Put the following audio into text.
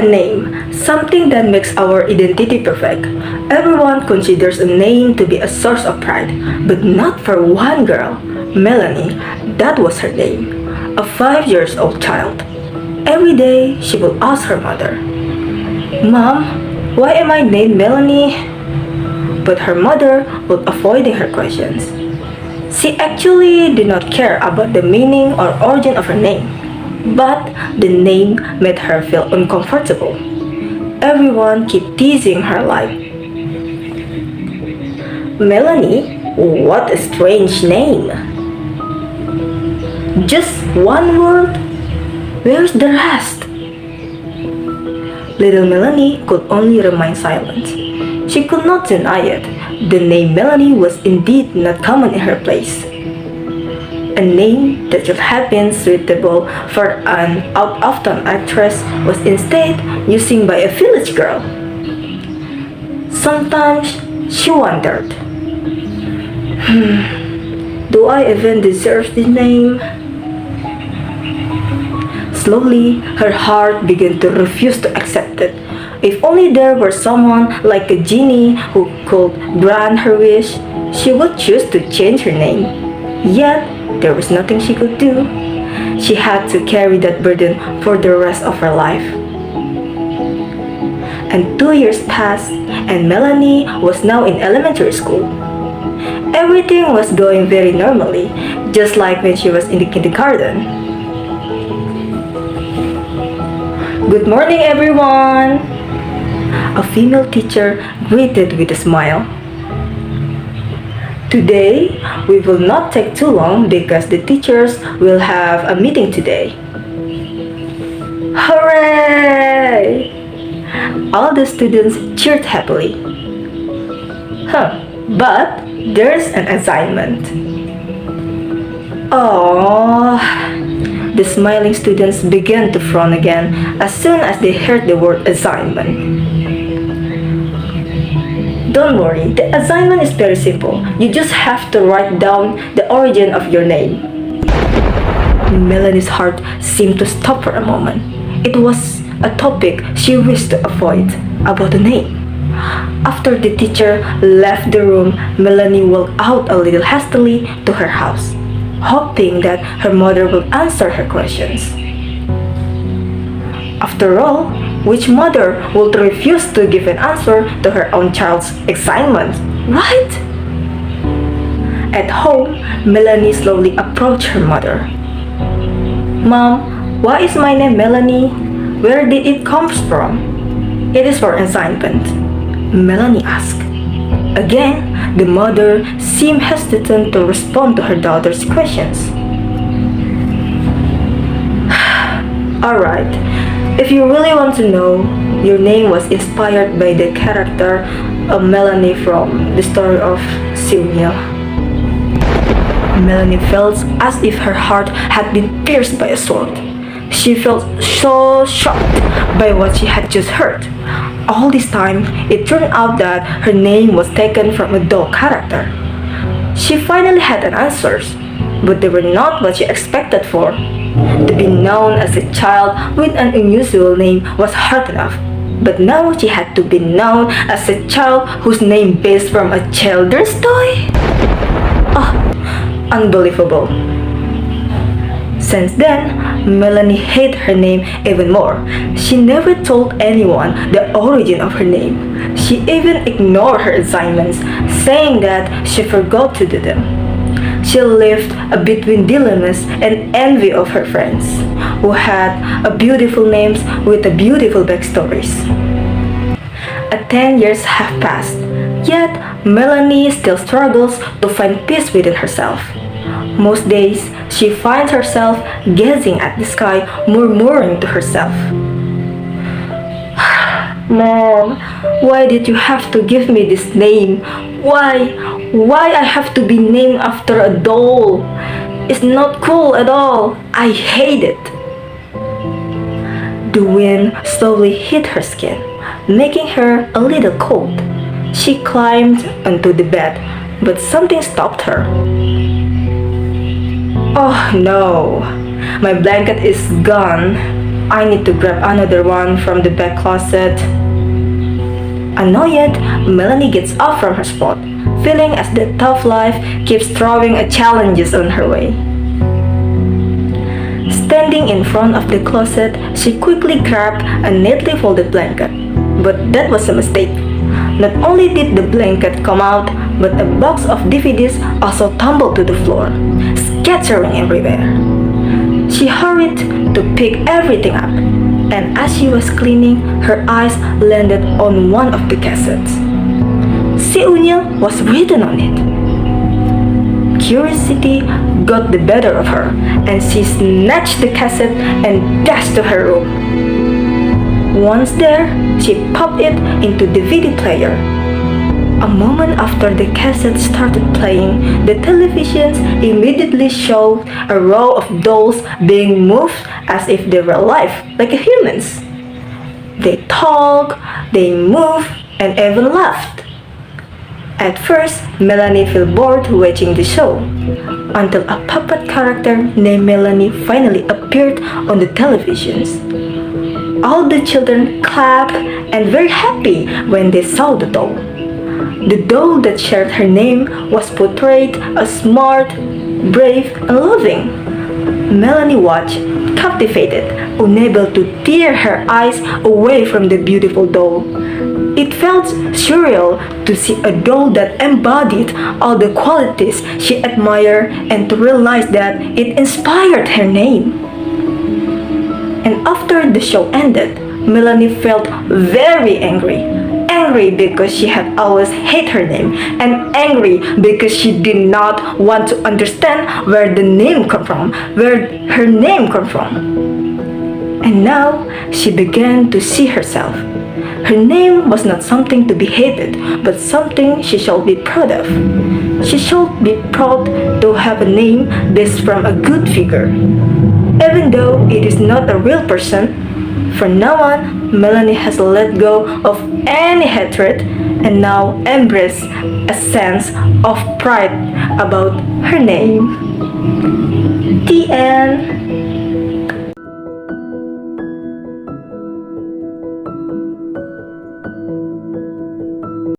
A name, something that makes our identity perfect. Everyone considers a name to be a source of pride, but not for one girl. Melani, that was her name. A 5 years old child. Every day, she would ask her mother, "Mom, why am I named Melani?" But her mother would avoiding her questions. She actually did not care about the meaning or origin of her name, but the name made her feel uncomfortable. Everyone kept teasing her like, "Melani, what a strange name. Just one word? Where's the rest?" Little Melani could only remain silent. She could not deny it. The name Melani was indeed not common in her place. A name that should have been suitable for an out-of-town actress was instead used by a village girl. Sometimes she wondered, do I even deserve this name? Slowly, her heart began to refuse to accept it. If only there were someone like a genie who could grant her wish, she would choose to change her name. Yet, there was nothing she could do. She had to carry that burden for the rest of her life. And 2 years passed, and Melani was now in elementary school. Everything was going very normally, just like when she was in the kindergarten. "Good morning, everyone!" A female teacher greeted with a smile. "Today, we will not take too long because the teachers will have a meeting today." Hooray! All the students cheered happily. But there's an assignment. Oh, the smiling students began to frown again as soon as they heard the word assignment. "Don't worry, the assignment is very simple. You just have to write down the origin of your name." Melani's heart seemed to stop for a moment. It was a topic she wished to avoid, about the name. After the teacher left the room, Melani walked out a little hastily to her house, hoping that her mother would answer her questions. After all, which mother would refuse to give an answer to her own child's assignment, right? At home, Melani slowly approached her mother. "Mom, why is my name Melani? Where did it come from?" "It is for assignment," Melani asked. Again, the mother seemed hesitant to respond to her daughter's questions. "Alright, if you really want to know, your name was inspired by the character of Melani from the story of Sylvia." Melani felt as if her heart had been pierced by a sword. She felt so shocked by what she had just heard. All this time, it turned out that her name was taken from a doll character. She finally had an answers, but they were not what she expected for. To be known as a child with an unusual name was hard enough, but now she had to be known as a child whose name based from a children's toy? Oh, unbelievable. Since then, Melani hated her name even more. She never told anyone the origin of her name. She even ignored her assignments, saying that she forgot to do them. She lived between dilemmas and envy of her friends, who had beautiful names with beautiful backstories. 10 years have passed, yet Melani still struggles to find peace within herself. Most days, she finds herself gazing at the sky, murmuring to herself, "Mom, why did you have to give me this name? Why? Why I have to be named after a doll? It's not cool at all. I hate it." The wind slowly hit her skin, making her a little cold. She climbed onto the bed, but something stopped her. "Oh no, my blanket is gone." I need to grab another one from the back closet. Annoyed, Melani gets up from her spot, feeling as the tough life keeps throwing challenges on her way. Standing in front of the closet, she quickly grabbed a neatly folded blanket. But that was a mistake. Not only did the blanket come out, but a box of DVDs also tumbled to the floor, scattering everywhere. She hurried to pick everything up, and as she was cleaning, her eyes landed on one of the cassettes. Si Unyil was written on it. Curiosity got the better of her, and she snatched the cassette and dashed to her room. Once there, she popped it into the DVD player. A moment after the cassette started playing, the televisions immediately showed a row of dolls being moved as if they were alive, like humans. They talk, they move, and even laughed. At first, Melani felt bored watching the show, until a puppet character named Melani finally appeared on the televisions. All the children clapped and were happy when they saw the doll. The doll that shared her name was portrayed as smart, brave, and loving. Melani watched, captivated, unable to tear her eyes away from the beautiful doll. It felt surreal to see a doll that embodied all the qualities she admired and to realize that it inspired her name. And after the show ended, Melani felt very angry. Angry because she had always hated her name, and angry because she did not want to understand where her name come from. And now she began to see herself. Her name was not something to be hated, but something she should be proud of. She should be proud to have a name based from a good figure. Even though it is not a real person, from now on, Melani has let go of any hatred and now embrace a sense of pride about her name.